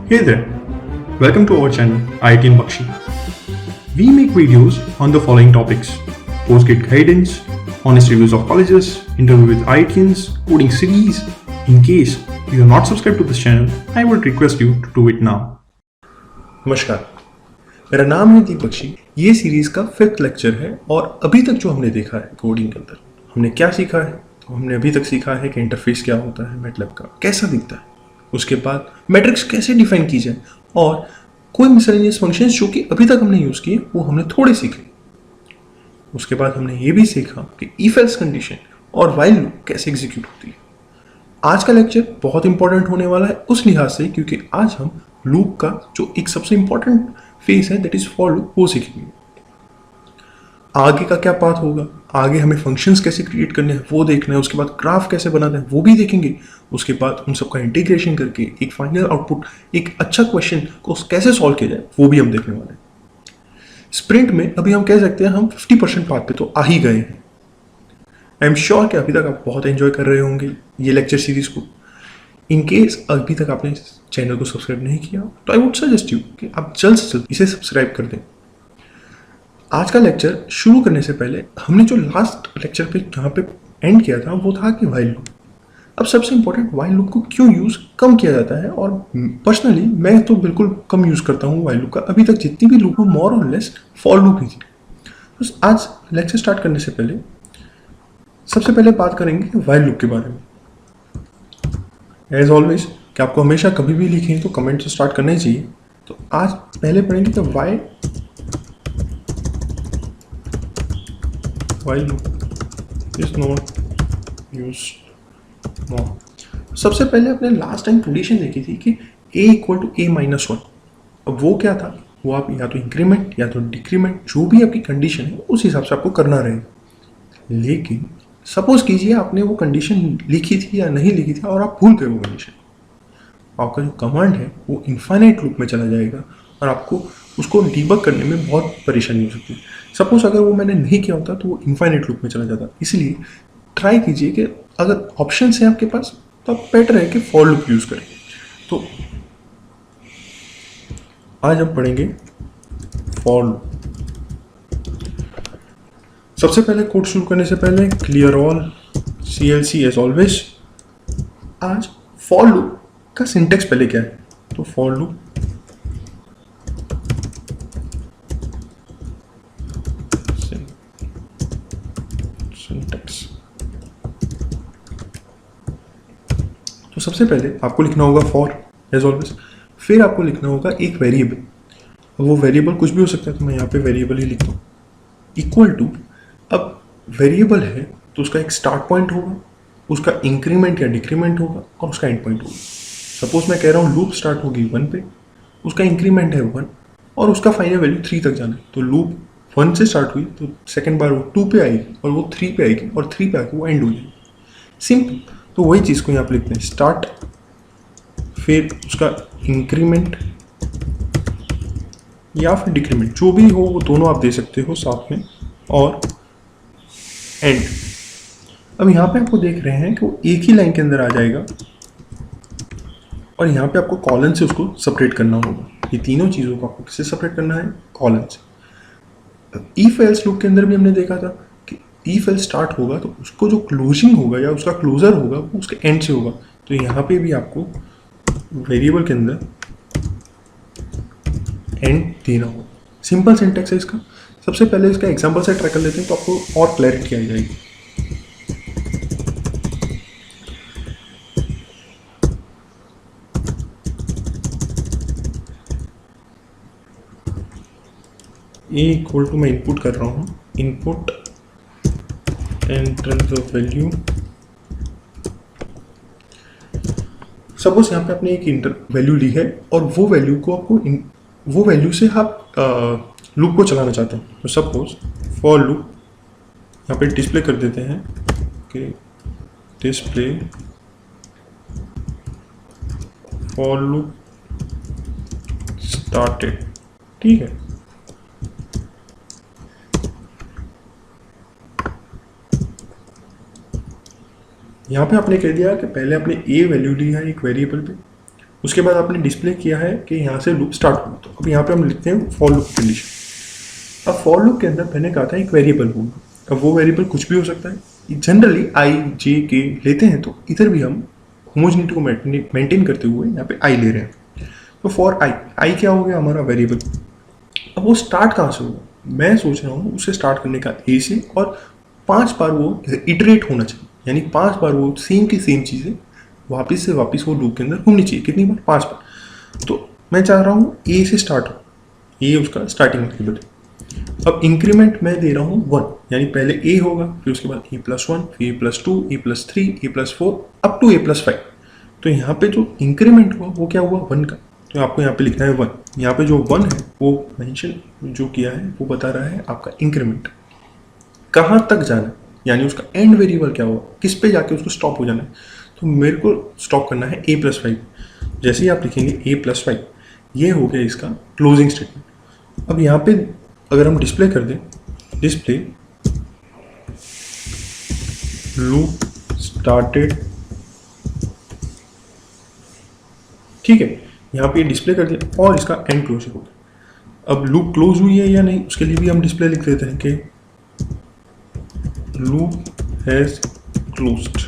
Hey there, welcome to our channel IIT in Bakshi. We make videos on the following topics: postgrad guidance, honest reviews of colleges, interview with IITians, coding series. In case you are not subscribed to this channel, I would request you to do it now. नमस्कार, मेरा नाम है दीप बख्शी। ये series का 5th lecture है और अभी तक जो हमने देखा है कोडिंग के अंदर हमने क्या सीखा है। तो हमने अभी तक सीखा है कि इंटरफेस क्या होता है, मैटलैब का कैसा दिखता है, उसके बाद मैट्रिक्स कैसे डिफाइन की जाए और कोई मिसलेनियस फंक्शंस जो कि अभी तक हमने यूज़ किए वो हमने थोड़े सीखे। उसके बाद हमने ये भी सीखा कि इफ एल्स कंडीशन और व्हाइल लूप कैसे एग्जीक्यूट होती है। आज का लेक्चर बहुत इंपॉर्टेंट होने वाला है उस लिहाज से क्योंकि आज हम लूप का जो एक सबसे इंपॉर्टेंट फेज है दैट इज फॉर लूप वो सीखेंगे। आगे का क्या पाथ होगा, आगे हमें फंक्शंस कैसे क्रिएट करने हैं वो देखना है, उसके बाद ग्राफ कैसे बनाना है वो भी देखेंगे, उसके बाद उन सबका इंटीग्रेशन करके एक फाइनल आउटपुट, एक अच्छा क्वेश्चन को कैसे सॉल्व किया जाए वो भी हम देखने वाले हैं। स्प्रिंट में अभी हम कह सकते हैं हम 50% पाथ पे तो आ ही गए हैं। आई एम श्योर कि अभी तक आप बहुत एंजॉय कर रहे होंगे ये लेक्चर सीरीज को। इन केस अभी तक आपने चैनल को सब्सक्राइब नहीं किया तो आई वुड सजेस्ट यू कि आप जल्द से जल्द इसे सब्सक्राइब कर दें। आज का लेक्चर शुरू करने से पहले हमने जो लास्ट लेक्चर पे जहाँ पे एंड किया था वो था कि व्हाइल लूप। अब सबसे इंपॉर्टेंट व्हाइल लूप को क्यों यूज़ कम किया जाता है, और पर्सनली मैं तो बिल्कुल कम यूज़ करता हूँ व्हाइल लूप का। अभी तक जितनी भी लूप हो मोर और लेस फॉर लूप ही थी। तो आज लेक्चर स्टार्ट करने से पहले सबसे पहले बात करेंगे व्हाइल लूप के बारे में। एज ऑलवेज कि आपको हमेशा कभी भी लिखें तो कमेंट से स्टार्ट करना ही चाहिए। तो आज पहले पढ़ेंगे कि while loop is not used मोर। सबसे पहले अपने लास्ट टाइम कंडीशन देखी थी कि a इक्वल टू a-1। अब वो क्या था, वो आप या तो इंक्रीमेंट या तो डिक्रीमेंट जो भी आपकी कंडीशन है उस हिसाब से आपको करना रहेगा। लेकिन सपोज कीजिए आपने वो कंडीशन लिखी थी या नहीं लिखी थी और आप भूल गए वो कंडीशन, आपका जो कमांड है वो इनफाइनाइट लूप में चला जाएगा और आपको उसको डीबग करने में बहुत परेशानी हो सकती है। सपोज अगर वो मैंने नहीं किया होता तो वो इनफाइनाइट लूप में चला जाता। इसलिए ट्राई कीजिए कि अगर ऑप्शन है आपके पास तो आप बेटर है कि फॉर लूप यूज़ करें। तो आज हम पढ़ेंगे फॉर लूप। सबसे पहले कोड शुरू करने से पहले clear all CLC as always. आज फॉर लूप का सिंटेक्स पहले क्या है, तो फॉर लूप सिंटेक्स। तो सबसे पहले आपको लिखना होगा फॉर एज ऑलवेज, फिर आपको लिखना होगा एक वेरिएबल। वो वेरिएबल कुछ भी हो सकता है तो मैं यहाँ पे वेरिएबल ही लिखता हूँ। इक्वल टू, अब वेरिएबल है तो उसका एक स्टार्ट पॉइंट होगा, उसका इंक्रीमेंट या डिक्रीमेंट होगा और उसका एंड पॉइंट होगा। सपोज मैं कह रहा हूँ लूप स्टार्ट होगी 1 पे, उसका इंक्रीमेंट है 1 और उसका फाइनल वैल्यू 3 तक जाना है। तो लूप 1 से स्टार्ट हुई तो सेकंड बार वो 2 पे आएगी और वो 3 पे आएगी और 3 पे आके वो एंड हो जाएगी। सिंपल। तो वही चीज़ को यहाँ पे लिखते हैं स्टार्ट, फिर उसका इंक्रीमेंट या फिर डिक्रीमेंट जो भी हो वो दोनों आप दे सकते हो साथ में, और एंड। अब यहाँ पे आपको देख रहे हैं कि वो एक ही लाइन के अंदर आ जाएगा और यहाँ पे आपको कॉलन से उसको सेपरेट करना होगा। ये तीनों चीज़ों को आपको किससे सेपरेट करना है, कॉलन से। इफ एल्स लूप के अंदर भी हमने देखा था कि इफ एल्स स्टार्ट होगा तो उसको जो क्लोजिंग होगा या उसका क्लोजर होगा वो उसके एंड से होगा। तो यहाँ पे भी आपको वेरिएबल के अंदर एंड देना होगा। सिंपल सिंटेक्स है इसका। सबसे पहले इसका एग्जांपल से ट्राई कर लेते हैं तो आपको और क्लैरिटी आ जाएगी। ए इक्वल टू मैं इनपुट कर रहा हूँ, input enter the value. Suppose यहाँ पे आपने एक वैल्यू ली है और वो वैल्यू को आपको वो वैल्यू से आप लूप को चलाना चाहते हैं। तो सपोज फॉर लूप यहाँ पे डिस्प्ले कर देते हैं कि डिस्प्ले फॉर लूप स्टार्टेड। ठीक है, यहाँ पे आपने कह दिया कि पहले आपने ए वैल्यू ली है एक वेरिएबल पे, उसके बाद आपने डिस्प्ले किया है कि यहाँ से लूप स्टार्ट हो। तो अब यहाँ पे हम लिखते हैं फॉर लूप कंडीशन। अब फॉर लूप के अंदर मैंने कहा था एक वेरिएबल होगा। अब वो वेरिएबल कुछ भी हो सकता है। जनरली आई जे के लेते हैं, तो इधर भी हम होमोजेनिटी को मेंटेन करते हुए यहाँ पे आई ले रहे हैं। तो फॉर आई क्या हो गया हमारा वेरिएबल। अब वो स्टार्ट कहाँ से होगा, मैं सोच रहा हूँ उसे स्टार्ट करने का ए से, और 5 बार वो इटरेट होना चाहिए, यानी 5 बार वो सेम की सेम चीज़ें वापस से वापस वो लूप के अंदर घूमनी चाहिए। कितनी बार? 5 बार। तो मैं चाह रहा हूँ ए से स्टार्ट हो, ये उसका स्टार्टिंग वेरिएबल है। अब इंक्रीमेंट मैं दे रहा हूँ 1, यानी पहले ए होगा, फिर उसके बाद e+1, फिर e+2, e+3, e+4 up to e+5। तो यहाँ पे जो इंक्रीमेंट हुआ वो क्या हुआ? 1 का। तो आपको यहाँ पे लिखना है 1। यहाँ पे जो 1 है वो मेंशन जो किया है वो बता रहा है आपका इंक्रीमेंट कहाँ तक जाना है, यानी उसका एंड वेरिएबल क्या हुआ, किस पे जाके उसको स्टॉप हो जाना है। तो मेरे को स्टॉप करना है a+5। जैसे ही आप लिखेंगे a+5, ये हो गया इसका क्लोजिंग स्टेटमेंट। अब यहाँ पे अगर हम डिस्प्ले कर दें, डिस्प्ले लूप स्टार्टेड, ठीक है, यहाँ पे डिस्प्ले कर दिया और इसका एंड क्लोज हो गया। अब लूप क्लोज हुई है या नहीं, उसके लिए भी हम डिस्प्ले लिख देते हैं कि लूप हैज क्लोज्ड।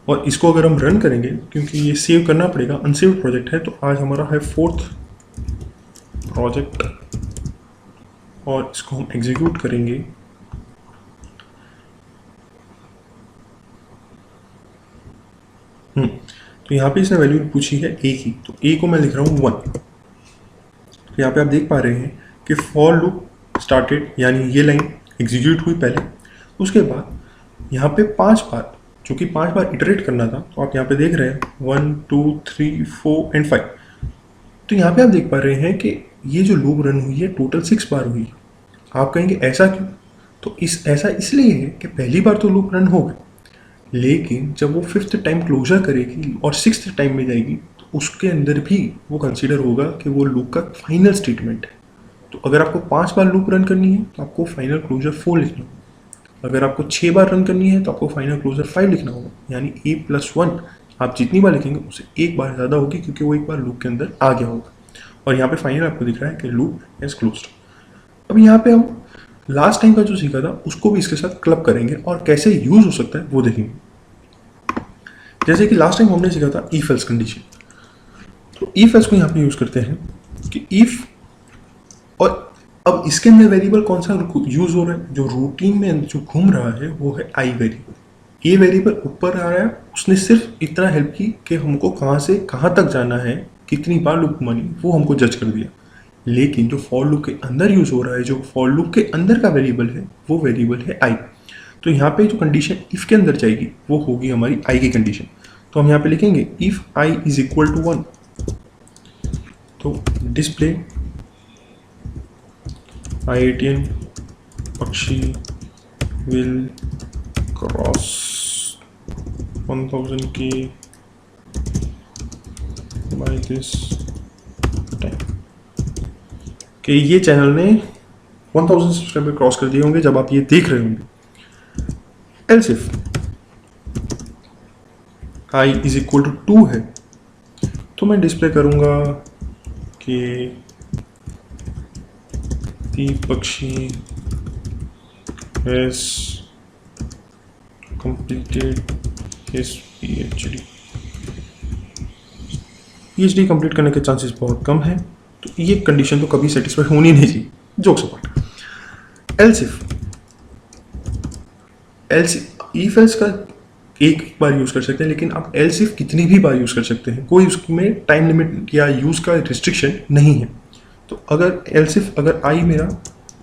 और इसको अगर हम रन करेंगे, क्योंकि ये सेव करना पड़ेगा, अनसेव्ड प्रोजेक्ट है, तो आज हमारा है 4th प्रोजेक्ट और इसको हम एग्जीक्यूट करेंगे। तो यहाँ पे इसने वैल्यू पूछी है ए की, तो ए को मैं लिख रहा हूँ 1। तो यहाँ पे आप देख पा रहे हैं कि फॉर लूप स्टार्टेड, यानी ये लाइन एग्जीक्यूट हुई पहले, उसके बाद यहाँ पे 5 बार, चूँकि 5 बार इटरेट करना था, तो आप यहाँ पे देख रहे हैं 1 2 3 4 एंड 5। तो यहाँ पे आप देख पा रहे हैं कि ये जो लूप रन हुई है टोटल 6 बार हुई है। आप कहेंगे ऐसा क्यों? तो ऐसा इसलिए है कि पहली बार तो लूप रन होगा, लेकिन जब वो 5th टाइम क्लोजर करेगी और 6th टाइम में जाएगी, तो उसके अंदर भी वो कंसीडर होगा कि वो लूप का फाइनल स्टेटमेंट है। तो अगर आपको 5 बार लूप रन करनी है तो आपको फाइनल क्लोजर 4 लिखना होगा। अगर आपको 6 बार रन करनी है तो आपको फाइनल क्लोजर 5 लिखना होगा, यानी a+1 आप जितनी बार लिखेंगे उससे एक बार ज़्यादा होगी, क्योंकि वो एक बार लूप के अंदर आ गया होगा। और यहाँ पे फाइनल आपको दिख रहा है कि लूप इज क्लोज्ड। अब यहाँ पे हम लास्ट टाइम का जो सीखा था उसको भी इसके साथ क्लब करेंगे और कैसे यूज हो सकता है वो देखेंगे। जैसे कि लास्ट टाइम हमने सीखा था इफ एल्स कंडीशन, तो इफ एल्स को यहाँ पे यूज करते हैं कि इफ, और अब इसके अंदर वेरिएबल कौन सा यूज हो रहा है, जो रूटीन में जो घूम रहा है वो है आई वेरिएबल। ये वेरिएबल ऊपर आ रहा है, उसने सिर्फ इतना हेल्प की कि हमको कहाँ से कहाँ तक जाना है, कितनी बार लूप घुमानी, वो हमको जज कर दिया। लेकिन जो फॉर लूप के अंदर यूज हो रहा है, जो फॉर लूप के अंदर का वेरिएबल है, वो वेरिएबल है आई। तो यहाँ पे जो कंडीशन इफ के अंदर जाएगी वो होगी हमारी आई की कंडीशन। तो हम यहाँ पे लिखेंगे if i is equal to 1, तो display IITN Pakshi will cross 1000 के बाय दिस टाइम, कि ये चैनल ने 1000 सब्सक्राइबर क्रॉस कर दिए होंगे जब आप ये देख रहे होंगे। Else if i is equal to 2 है, तो मैं डिस्प्ले करूंगा कि Pakshi has completed his PhD। PhD complete करने के चांसेस बहुत कम है, तो ये कंडीशन तो कभी सेटिस्फाई होनी नहीं चाहिए, jokes apart. Else if else का एक बार यूज कर सकते हैं, लेकिन आप एल्स इफ कितनी भी बार यूज कर सकते हैं, कोई उसमें टाइम लिमिट या यूज का रिस्ट्रिक्शन नहीं है। तो अगर एल्स इफ अगर आई मेरा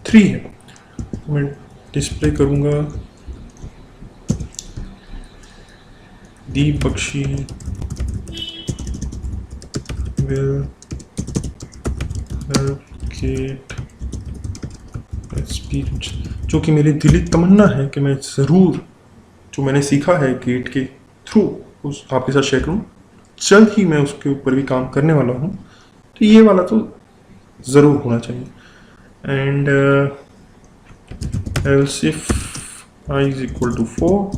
3 है, तो मैं डिस्प्ले करूंगा दी पक्षी will get experience, जो कि मेरी दिली तमन्ना है कि मैं ज़रूर जो मैंने सीखा है गेट के थ्रू उस आपके साथ शेयर करूँ। जल्द ही मैं उसके ऊपर भी काम करने वाला हूँ, तो ये वाला तो ज़रूर होना चाहिए। And else if i is equal to 4,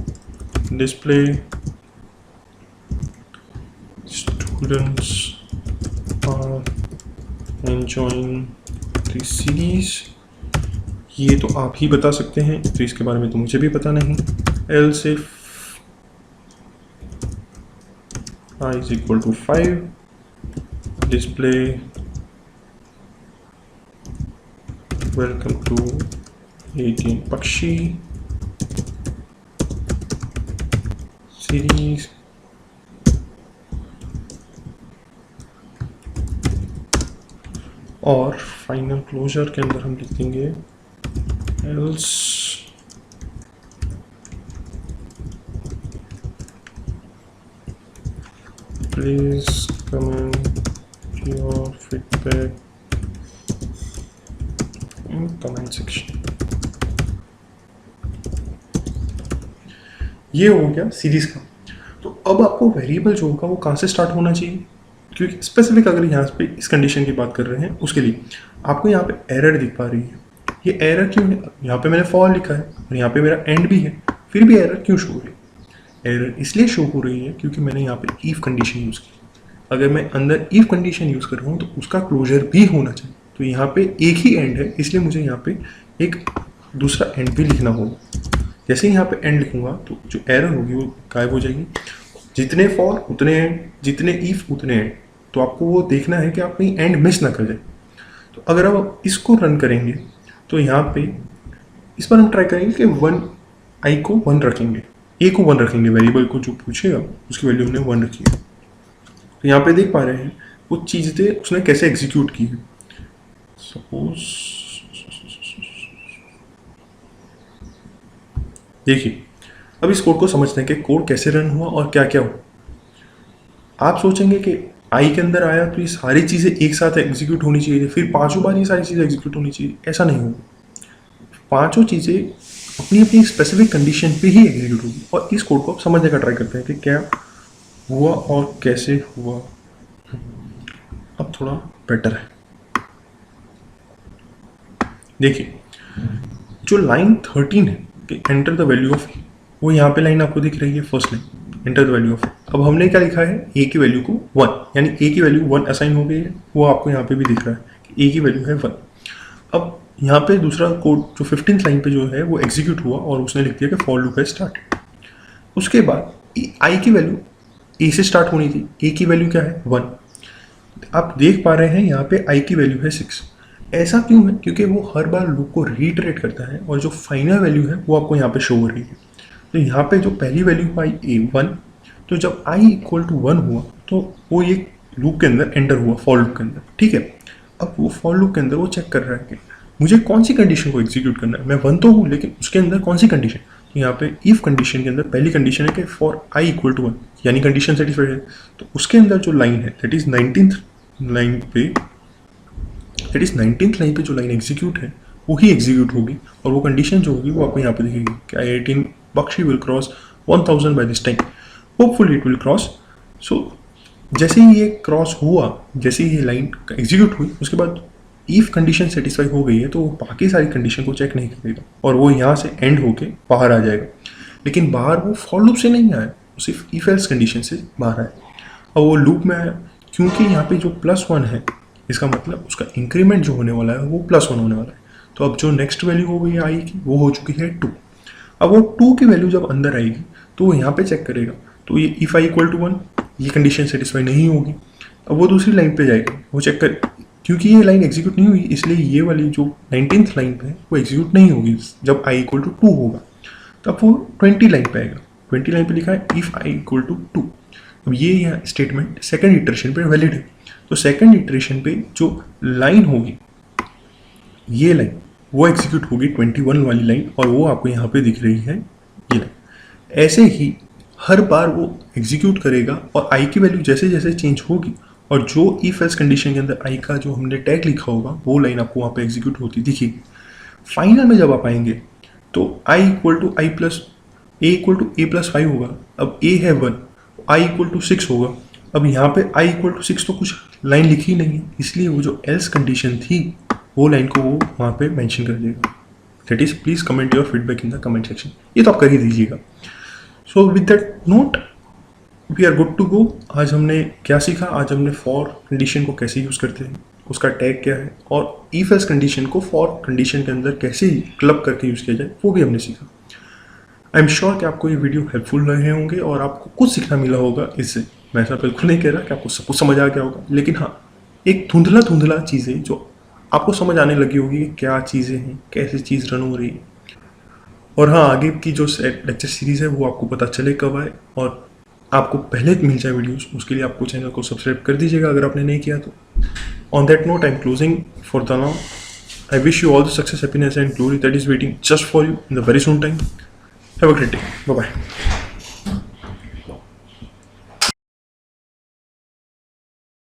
display students are enjoying the series, ये तो आप ही बता सकते हैं, तो इसके बारे में तो मुझे भी पता नहीं। Else if I is equal to 5, display welcome to 18 Pakshi series, और फाइनल क्लोजर के अंदर हम लिख देंगे else please comment your feedback in comment section। ये हो गया सीरीज का। तो अब आपको वेरिएबल जो होगा वो कहाँ से स्टार्ट होना चाहिए, क्योंकि स्पेसिफिक अगर यहाँ पे इस कंडीशन की बात कर रहे हैं उसके लिए आपको यहाँ पे एरर दिख पा रही है। ये एरर क्यों है? यहाँ पे मैंने फॉर लिखा है और यहाँ पे मेरा एंड भी है, फिर भी एरर क्यों शो हो रही है? एरर इसलिए शो हो रही है क्योंकि मैंने यहाँ पे इफ कंडीशन यूज़ की। अगर मैं अंदर इफ कंडीशन यूज़ कर रहा हूँ तो उसका क्लोजर भी होना चाहिए। तो यहाँ पे एक ही एंड है, इसलिए मुझे यहाँ पे एक दूसरा एंड भी लिखना होगा। जैसे ही यहाँ पे एंड लिखूंगा तो जो एरर होगी वो गायब हो जाएगी। जितने फॉर उतने एंड, जितने इफ उतने एंड। तो आपको वो देखना है कि आप कहीं एंड मिस ना कर जाए। तो अगर आप इसको रन करेंगे तो यहाँ पे इस बार हम ट्राई करेंगे कि आई को 1 रखेंगे, ए को 1 रखेंगे, वेरिएबल को जो पूछेगा उसकी वैल्यू हमने 1 रखी है। तो यहाँ पे देख पा रहे हैं वो चीज़ें उसने कैसे एग्जीक्यूट की है। सपोज देखिए, अब इस कोड को समझते हैं कि कोड कैसे रन हुआ और क्या क्या हुआ। आप सोचेंगे कि आई के अंदर आया तो ये सारी चीज़ें एक साथ एग्जीक्यूट होनी चाहिए, फिर पांचों बार ये सारी चीज़ें एग्जीक्यूट होनी चाहिए। ऐसा नहीं होगा। पांचों चीज़ें अपनी अपनी स्पेसिफिक कंडीशन पे ही एग्जीक्यूट होगी। और इस कोड को आप समझने का ट्राई करते हैं कि क्या हुआ और कैसे हुआ। अब थोड़ा बेटर है। देखिए, जो लाइन 13 है कि enter the value of a, वो यहाँ पे लाइन आपको दिख रही है, first line, enter the value of a. अब हमने क्या लिखा है, ए की वैल्यू को 1, यानी ए की वैल्यू 1 असाइन हो गई है। वो आपको यहाँ पे भी दिख रहा है कि ए की वैल्यू है 1। अब यहाँ पे दूसरा कोड जो 15th लाइन पे जो है वो एग्जीक्यूट हुआ और उसने लिख दिया कि फॉर लूप है स्टार्ट। उसके बाद आई की वैल्यू ए से स्टार्ट होनी थी। ए की वैल्यू क्या है, 1। आप देख पा रहे हैं यहाँ पे आई की वैल्यू है 6। ऐसा क्यों है? क्योंकि वो हर बार लूप को रीटरेट करता है और जो फाइनल वैल्यू है वो आपको यहाँ पे शो हो रही है। तो यहाँ पे जो पहली वैल्यू आई ए 1, तो जब आई इक्वल टू 1 हुआ तो वो ये लूप के अंदर एंटर हुआ, फॉर लूप के अंदर। ठीक है, अब वो फॉर लूप के अंदर वो चेक कर रहा है कि मुझे कौन सी कंडीशन को एग्जीक्यूट करना है। मैं 1 तो हूँ, लेकिन उसके अंदर कौन सी कंडीशन। तो यहाँ पे इफ कंडीशन के अंदर पहली कंडीशन है कि फॉर आई इक्वल टू 1, यानी कंडीशन सेटिस्फाइड है। तो उसके अंदर जो लाइन है दैट इज 19th लाइन पे जो लाइन एग्जीक्यूट है वो ही एग्जीक्यूट होगी। और वो कंडीशन जो होगी वो आपको यहाँ पे दिखेगी कि आई बख्शी will cross 1000 by this time, hopefully it will cross. So जैसे ही ये क्रॉस हुआ, जैसे ही ये लाइन एग्जीक्यूट हुई, उसके बाद इफ कंडीशन सेटिस्फाई हो गई है तो वो बाकी सारी कंडीशन को चेक नहीं करेगा और वो यहाँ से एंड होके बाहर आ जाएगा। लेकिन बाहर वो फॉर लूप से नहीं आया, वो सिर्फ इफ एल्स कंडीशन से बाहर आया। और वो लूप में आया क्योंकि यहाँ पे जो +1 है, इसका मतलब उसका इंक्रीमेंट जो होने वाला है वो +1 होने वाला है। तो अब जो नेक्स्ट वैल्यू हो गई है आई की, वो हो चुकी है 2। अब वो 2 की वैल्यू जब अंदर आएगी तो वो यहाँ पे चेक करेगा। तो ये इफ आई इक्वल टू 1, ये कंडीशन सेटिस्फाई नहीं होगी। अब वो दूसरी लाइन पे जाएगा, वो चेक कर, क्योंकि ये लाइन एग्जीक्यूट नहीं हुई इसलिए ये वाली जो 19th लाइन पे है वो एग्जीक्यूट नहीं होगी। जब आई इक्वल टू 2 होगा तब वो 20 लाइन पे आएगा। 20 लाइन पे लिखा है इफ आई इक्वल टू 2। अब ये यहाँ स्टेटमेंट सेकेंड इटरेशन पे वैलिड है। तो सेकेंड इटरेशन पे जो लाइन होगी, ये लाइन वो एग्जीक्यूट होगी 21 वाली लाइन, और वो आपको यहाँ पे दिख रही है ये लाइन। ऐसे ही हर बार वो एग्जीक्यूट करेगा और आई की वैल्यू जैसे जैसे चेंज होगी और जो इफ एल्स कंडीशन के अंदर आई का जो हमने टैग लिखा होगा वो लाइन आपको वहाँ पे एग्जीक्यूट होती दिखेगी। फाइनल में जब आप आएंगे तो i equal to i plus a equal to a plus 5 होगा। अब ए है 1, आई इक्वल टू 6 होगा। अब यहाँ पे आई इक्वल टू 6 तो कुछ लाइन लिखी नहीं है, इसलिए वो जो एल्स कंडीशन थी वो लाइन को वो वहाँ पे मेंशन कर देगा। That is please comment your feedback in the comment section. ये तो आप कर ही दीजिएगा। So with that note we are good to go. आज हमने क्या सीखा? आज हमने फॉर कंडीशन को कैसे यूज़ करते हैं, उसका टैग क्या है, और इफ एल्स कंडीशन को फॉर कंडीशन के अंदर कैसे क्लब करके यूज़ किया जाए वो भी हमने सीखा। आई एम श्योर कि आपको ये वीडियो हेल्पफुल रहे होंगे और आपको कुछ सीखना मिला होगा इससे। मैं ऐसा बिल्कुल नहीं कह रहा कि आपको सब कुछ समझ आ गया होगा, लेकिन हाँ, एक धुंधला चीज़ें जो आपको समझ आने लगी होगी कि क्या चीज़ें हैं, कैसे चीज़ रन हो रही है। और हाँ, आगे की जो लेक्चर सीरीज़ है वो आपको पता चले कब आए और आपको पहले मिल जाए वीडियोस, उसके लिए आपको चैनल को सब्सक्राइब कर दीजिएगा अगर आपने नहीं किया तो। On that note, I am closing for the now. I wish you all the success, happiness and glory that is waiting just for you in the very soon time. Have a great day. Bye bye.